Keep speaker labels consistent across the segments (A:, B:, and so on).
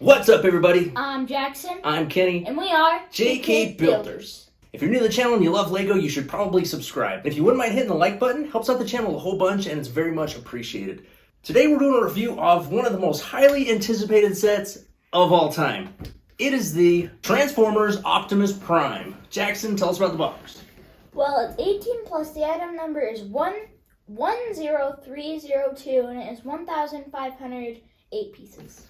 A: What's up, everybody?
B: I'm Jackson.
A: I'm Kenny.
B: And we are
A: JK Builders. If you're new to the channel and you love Lego, you should probably subscribe. If you wouldn't mind hitting the like button, helps out the channel a whole bunch and it's very much appreciated. Today we're doing a review of one of the most highly anticipated sets of all time. It is the Transformers Optimus Prime. Jackson, tell us about the box.
B: Well, it's 18 plus. The item number is 10302 and it is 1,508 pieces.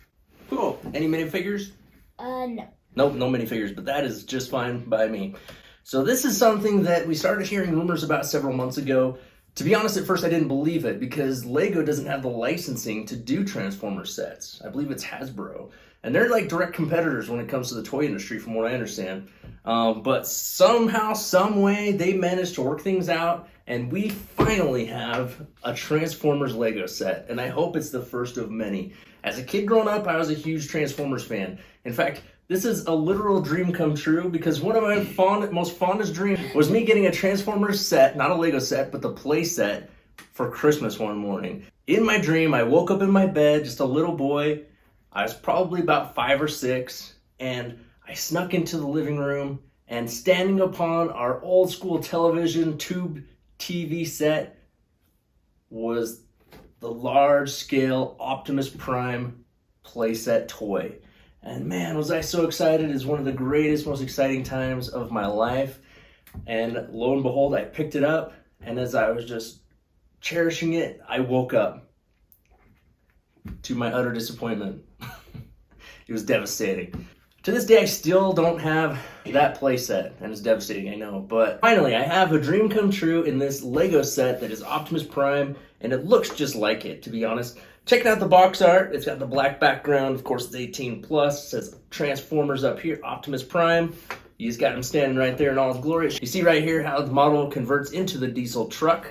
A: Cool. Any minifigures?
B: No.
A: Nope, no minifigures, but that is just fine by me. So this is something that we started hearing rumors about several months ago. To be honest, at first I didn't believe it because Lego doesn't have the licensing to do Transformers sets. I believe it's Hasbro. And they're like direct competitors when it comes to the toy industry from what I understand. But somehow, some way, they managed to work things out and we finally have a Transformers Lego set. And I hope it's the first of many. As a kid growing up, I was a huge Transformers fan. In fact, this is a literal dream come true because one of my most fondest dreams was me getting a Transformers set, not a Lego set, but the play set for Christmas one morning. In my dream, I woke up in my bed, just a little boy. I was probably about 5 or 6, and I snuck into the living room, and standing upon our old school television tube TV set was the large scale Optimus Prime playset toy. And man, was I so excited. It's one of the greatest, most exciting times of my life. And lo and behold, I picked it up. And as I was just cherishing it, I woke up to my utter disappointment. It was devastating. To this day, I still don't have that playset. And it's devastating, I know. But finally, I have a dream come true in this Lego set that is Optimus Prime. And it looks just like it, to be honest. Checking out the box art, it's got the black background. Of course, it's 18 plus. It says Transformers up here, Optimus Prime. You just got him standing right there in all his glory. You see right here how the model converts into the diesel truck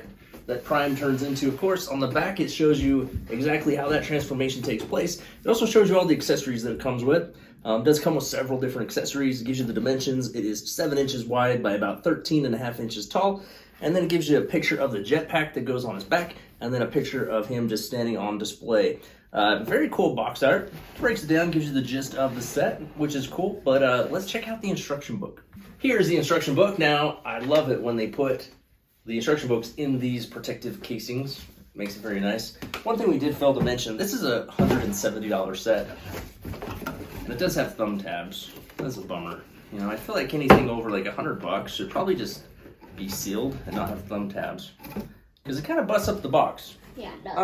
A: that Prime turns into. Of course, on the back, it shows you exactly how that transformation takes place. It also shows you all the accessories that it comes with. It does come with several different accessories. It gives you the dimensions. It is 7 inches wide by about 13.5 inches tall. And then it gives you a picture of the jetpack that goes on his back, and then a picture of him just standing on display. Very cool box art. Breaks it down, gives you the gist of the set, which is cool. But let's check out the instruction book. Here's the instruction book. Now, I love it when they put the instruction books in these protective casings. Makes it very nice. One thing we did fail to mention, this is a $170 set. And it does have thumb tabs. That's a bummer. You know, I feel like anything over like $100 should probably just be sealed and not have thumb tabs because it kind of busts up the box.
B: Yeah, it does.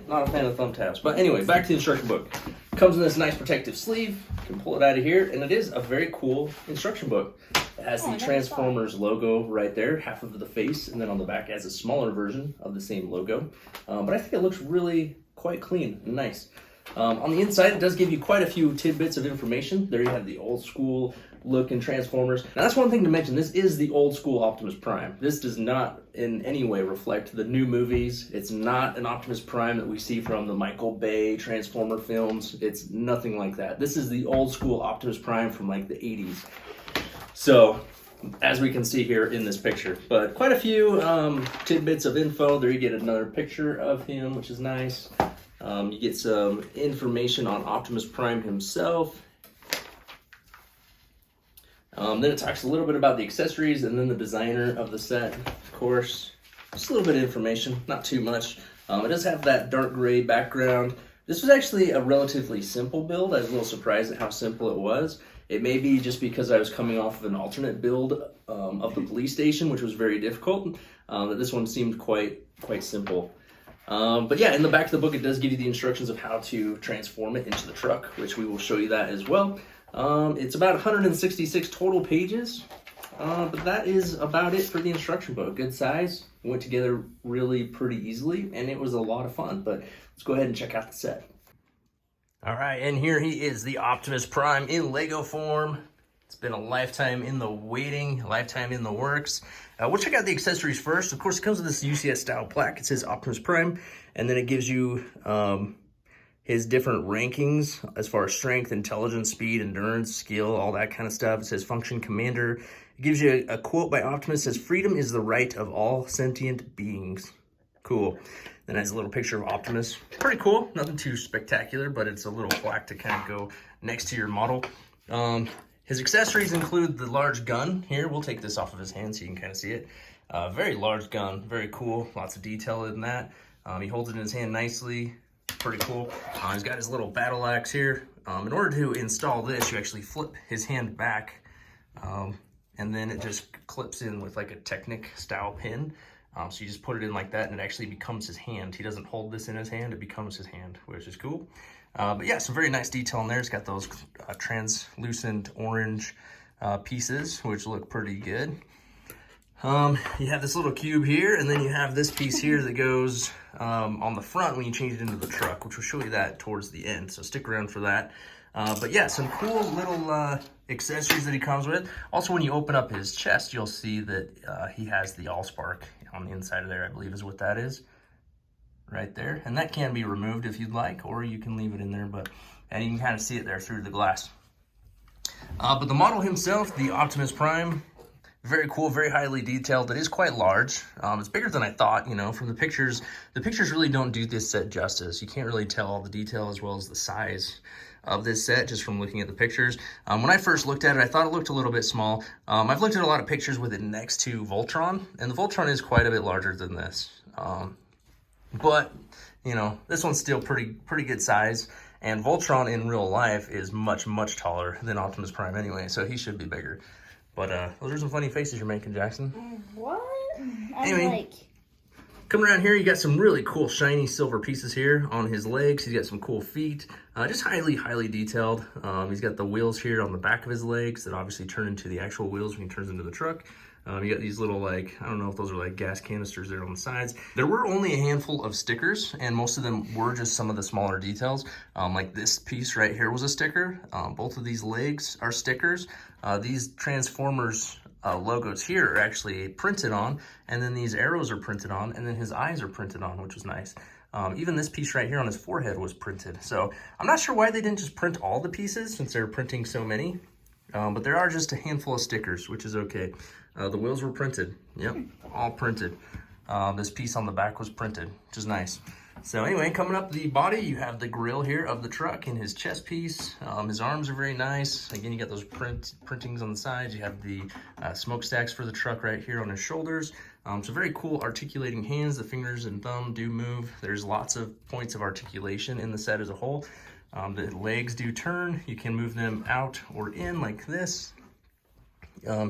A: Not a fan of thumb tabs. But anyway, back to the instruction book. Comes in this nice protective sleeve. You can pull it out of here, and it is a very cool instruction book. It has the Transformers logo right there, half of the face, and then on the back it has a smaller version of the same logo. But I think it looks really quite clean and nice. On the inside, it does give you quite a few tidbits of information. There you have the old school look in Transformers. Now that's one thing to mention. This is the old school Optimus Prime. This does not in any way reflect the new movies. It's not an Optimus Prime that we see from the Michael Bay Transformer films. It's nothing like that. This is the old school Optimus Prime from like the 80s. So, as we can see here in this picture. But quite a few tidbits of info. There you get another picture of him, which is nice. You get some information on Optimus Prime himself. Then it talks a little bit about the accessories and then the designer of the set, of course. Just a little bit of information, not too much. It does have that dark gray background. This was actually a relatively simple build. I was a little surprised at how simple it was. It may be just because I was coming off of an alternate build of the police station, which was very difficult, that this one seemed quite simple. But yeah, in the back of the book, it does give you the instructions of how to transform it into the truck, which we will show you that as well. It's about 166 total pages, but that is about it for the instruction book. Good size, went together really pretty easily, and it was a lot of fun. But let's go ahead and check out the set. All right, and here he is, the Optimus Prime in Lego form. It's been a lifetime in the waiting, lifetime in the works. We'll check out the accessories first. Of course, it comes with this UCS style plaque. It says Optimus Prime, and then it gives you his different rankings as far as strength, intelligence, speed, endurance, skill, all that kind of stuff. It says function commander. It gives you a quote by Optimus. It says, "Freedom is the right of all sentient beings." Cool. Then it has a little picture of Optimus. Pretty cool. Nothing too spectacular, but it's a little plaque to kind of go next to your model. His accessories include the large gun here. We'll take this off of his hand so you can kind of see it. Very large gun, very cool. Lots of detail in that. He holds it in his hand nicely. Pretty cool. He's got his little battle axe here. In order to install this, you actually flip his hand back, and then it just clips in with like a Technic style pin. So you just put it in like that and it actually becomes his hand. He doesn't hold this in his hand, it becomes his hand, which is cool. But yeah, some very nice detail in there. It's got those translucent orange pieces, which look pretty good. You have this little cube here, and then you have this piece here that goes on the front when you change it into the truck, which will show you that towards the end, so stick around for that. But yeah, some cool little accessories that he comes with. Also, when you open up his chest, you'll see that he has the Allspark on the inside of there, I believe is what that is. Right there. And that can be removed if you'd like, or you can leave it in there, and you can kind of see it there through the glass. But the model himself, the Optimus Prime, very cool, very highly detailed. It is quite large. It's bigger than I thought, you know, from the pictures. The pictures really don't do this set justice. You can't really tell all the detail as well as the size of this set just from looking at the pictures. When I first looked at it, I thought it looked a little bit small. I've looked at a lot of pictures with it next to Voltron, and the Voltron is quite a bit larger than this. But, you know, this one's still pretty good size, and Voltron in real life is much, much taller than Optimus Prime anyway, so he should be bigger. But those are some funny faces you're making, Jackson.
B: What?
A: Anyway, coming around here, you got some really cool shiny silver pieces here on his legs. He's got some cool feet, just highly detailed. He's got the wheels here on the back of his legs that obviously turn into the actual wheels when he turns into the truck. You got these little, like, I don't know if those are like gas canisters there on the sides. There were only a handful of stickers, and most of them were just some of the smaller details. Like this piece right here was a sticker. Both of these legs are stickers. These Transformers logos here are actually printed on, and then these arrows are printed on, and then his eyes are printed on, which was nice. Even this piece right here on his forehead was printed. So I'm not sure why they didn't just print all the pieces since they're printing so many. But there are just a handful of stickers, which is okay. The wheels were printed. Yep, all printed. This piece on the back was printed, which is nice. So anyway, coming up the body, you have the grill here of the truck and his chest piece. His arms are very nice. Again, you got those printings on the sides. You have the smokestacks for the truck right here on his shoulders. So very cool articulating hands. The fingers and thumb do move. There's lots of points of articulation in the set as a whole. The legs do turn. You can move them out or in like this.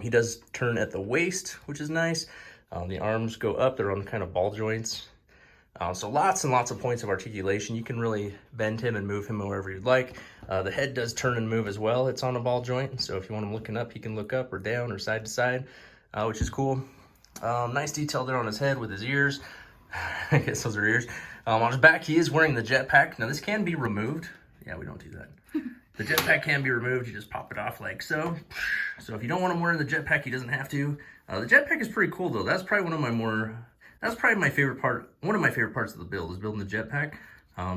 A: He does turn at the waist, which is nice. The arms go up. They're on kind of ball joints. So lots and lots of points of articulation. You can really bend him and move him wherever you'd like. The head does turn and move as well. It's on a ball joint. So if you want him looking up, he can look up or down or side to side, which is cool. Nice detail there on his head with his ears. I guess those are ears. On his back, he is wearing the jetpack. Now this can be removed. Yeah, we don't do that. The jetpack can be removed. You just pop it off like so. So if you don't want him wearing the jetpack, he doesn't have to. The jetpack is pretty cool though. That's probably my favorite part. One of my favorite parts of the build is building the jetpack.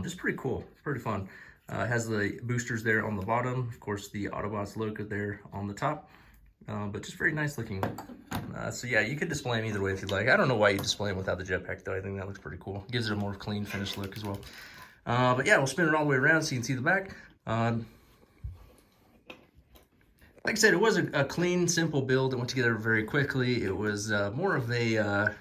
A: Just pretty cool. It's pretty fun. It has the boosters there on the bottom. Of course, the Autobots logo there on the top. But just very nice looking. So yeah, you could display him either way if you'd like. I don't know why you display him without the jetpack though. I think that looks pretty cool. Gives it a more clean finished look as well. But yeah, we'll spin it all the way around so you can see the back. Like I said, it was a clean, simple build. It went together very quickly. It was more of a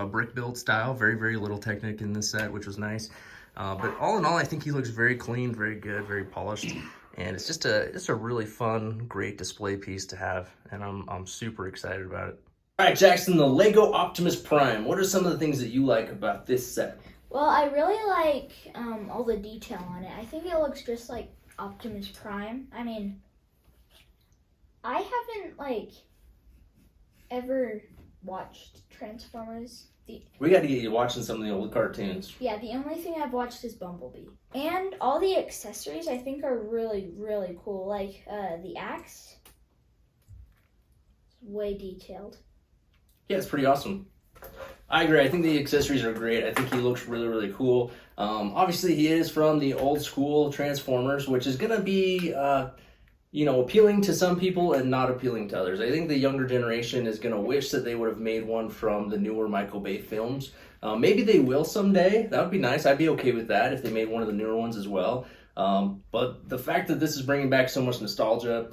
A: brick build style. Very little Technic in this set, which was nice. But all in all, I think he looks very clean, very good, very polished. And it's just a really fun, great display piece to have. And I'm super excited about it. All right, Jackson, the Lego Optimus Prime. What are some of the things that you like about this set?
B: Well, I really like all the detail on it. I think it looks just like Optimus Prime. I mean, I haven't ever watched Transformers.
A: We got to get you watching some of the old cartoons.
B: Yeah, the only thing I've watched is Bumblebee. And all the accessories I think are really cool. Like the axe, it's way detailed.
A: Yeah, it's pretty awesome. I agree. I think the accessories are great. I think he looks really cool. Obviously, he is from the old school Transformers, which is going to be appealing to some people and not appealing to others. I think the younger generation is going to wish that they would have made one from the newer Michael Bay films. Maybe they will someday. That would be nice. I'd be okay with that if they made one of the newer ones as well. But the fact that this is bringing back so much nostalgia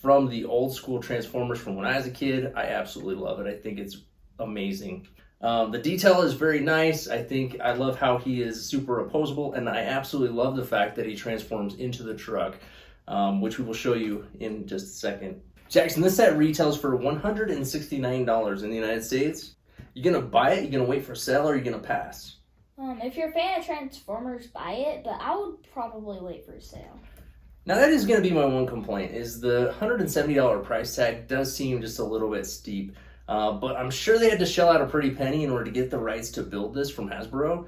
A: from the old school Transformers from when I was a kid, I absolutely love it. I think it's amazing. The detail is very nice. I love how he is super opposable, and I absolutely love the fact that he transforms into the truck, which we will show you in just a second. Jackson, this set retails for $169 in the United States. You gonna buy it? You gonna wait for sale, or are you gonna pass?
B: If you're a fan of Transformers, buy it, but I would probably wait for a sale.
A: Now that is going to be my one complaint, is the $170 price tag does seem just a little bit steep. But I'm sure they had to shell out a pretty penny in order to get the rights to build this from Hasbro.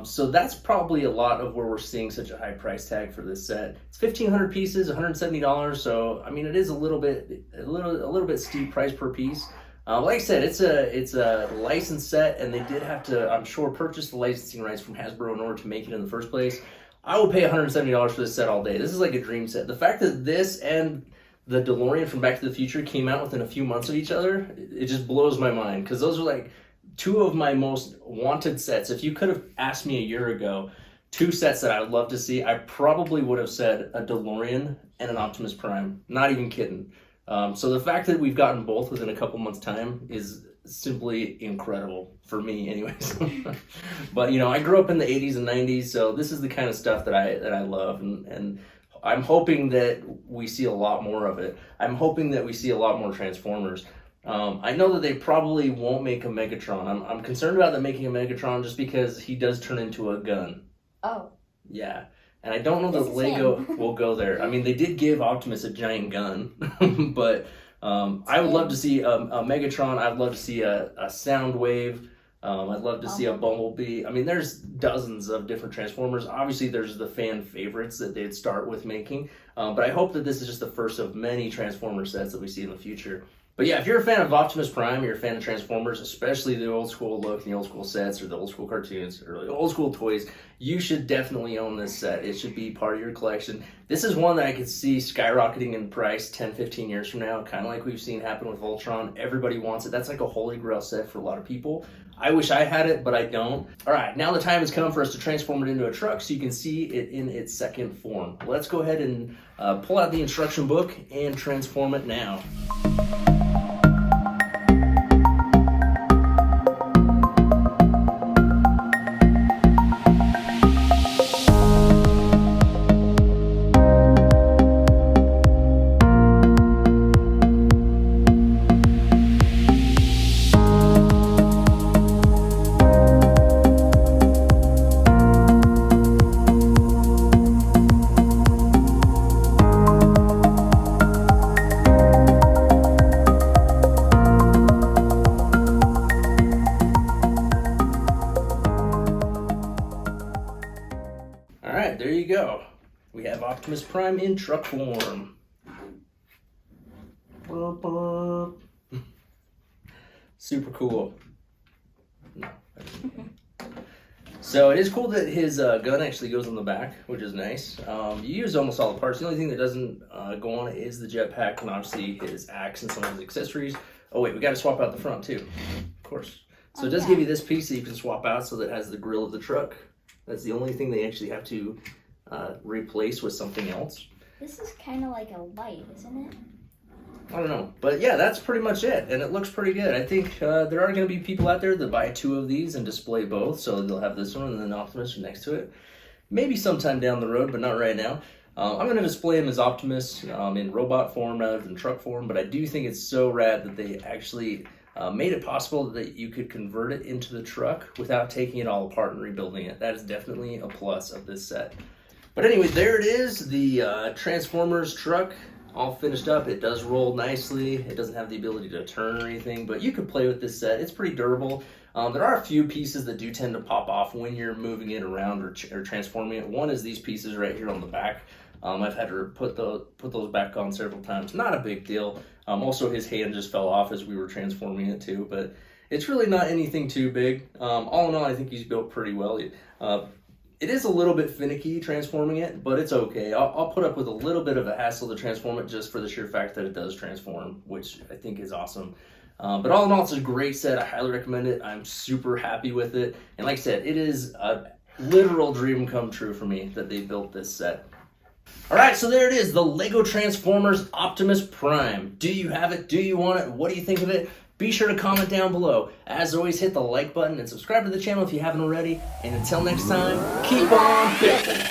A: So that's probably a lot of where we're seeing such a high price tag for this set. It's 1,500 pieces, $170. So I mean, it is a little bit steep price per piece. Like I said, it's a licensed set, and they did have to, I'm sure, purchase the licensing rights from Hasbro in order to make it in the first place. I will pay $170 for this set all day. This is like a dream set. The fact that this and the DeLorean from Back to the Future came out within a few months of each other, it just blows my mind, because those are like two of my most wanted sets. If you could have asked me a year ago, two sets that I would love to see, I probably would have said a DeLorean and an Optimus Prime. Not even kidding. So the fact that we've gotten both within a couple months' time is simply incredible for me anyways. But I grew up in the 80s and 90s, so this is the kind of stuff that I love, and I'm hoping that we see a lot more of it. I'm hoping that we see a lot more Transformers. I know that they probably won't make a Megatron. I'm concerned about them making a Megatron just because he does turn into a gun.
B: Oh.
A: Yeah. And I don't know that Lego will go there. I mean, they did give Optimus a giant gun, but I would love to see a Megatron. I'd love to see a Soundwave. I'd love to see a Bumblebee. I mean, there's dozens of different Transformers. Obviously, there's the fan favorites that they'd start with making. But I hope that this is just the first of many Transformer sets that we see in the future. But yeah, if you're a fan of Optimus Prime, you're a fan of Transformers, especially the old school look, the old school sets, or the old school cartoons, or the old school toys, you should definitely own this set. It should be part of your collection. This is one that I could see skyrocketing in price 10, 15 years from now, kind of like we've seen happen with Voltron. Everybody wants it. That's like a holy grail set for a lot of people. I wish I had it, but I don't. All right, now the time has come for us to transform it into a truck so you can see it in its second form. Let's go ahead and pull out the instruction book and transform it now. There you go. We have Optimus Prime in truck form. Super cool. No. So it is cool that his gun actually goes on the back, which is nice. You use almost all the parts. The only thing that doesn't go on it is the jetpack and obviously his axe and some of his accessories. Oh wait, we got to swap out the front too, of course. So it does give you this piece that you can swap out so that it has the grill of the truck. That's the only thing they actually have to replace with something else.
B: This is kind of like a light, isn't it?
A: I don't know. But yeah, that's pretty much it. And it looks pretty good. I think there are going to be people out there that buy two of these and display both. So they'll have this one and then Optimus next to it. Maybe sometime down the road, but not right now. I'm going to display him as Optimus in robot form rather than truck form. But I do think it's so rad that they actually made it possible that you could convert it into the truck without taking it all apart and rebuilding it. That is definitely a plus of this set. But anyway, there it is, the Transformers truck, all finished up. It does roll nicely. It doesn't have the ability to turn or anything, but you could play with this set. It's pretty durable. There are a few pieces that do tend to pop off when you're moving it around or transforming it. One is these pieces right here on the back. I've had to put those back on several times. Not a big deal. Also, his hand just fell off as we were transforming it too, but it's really not anything too big. All in all, I think he's built pretty well. It is a little bit finicky transforming it, but it's okay. I'll put up with a little bit of a hassle to transform it just for the sheer fact that it does transform, which I think is awesome. But all in all, it's a great set. I highly recommend it. I'm super happy with it. And like I said, it is a literal dream come true for me that they built this set. All right, so there it is, the LEGO Transformers Optimus Prime. Do you have it? Do you want it? What do you think of it? Be sure to comment down below. As always, hit the like button and subscribe to the channel if you haven't already. And until next time, keep on building.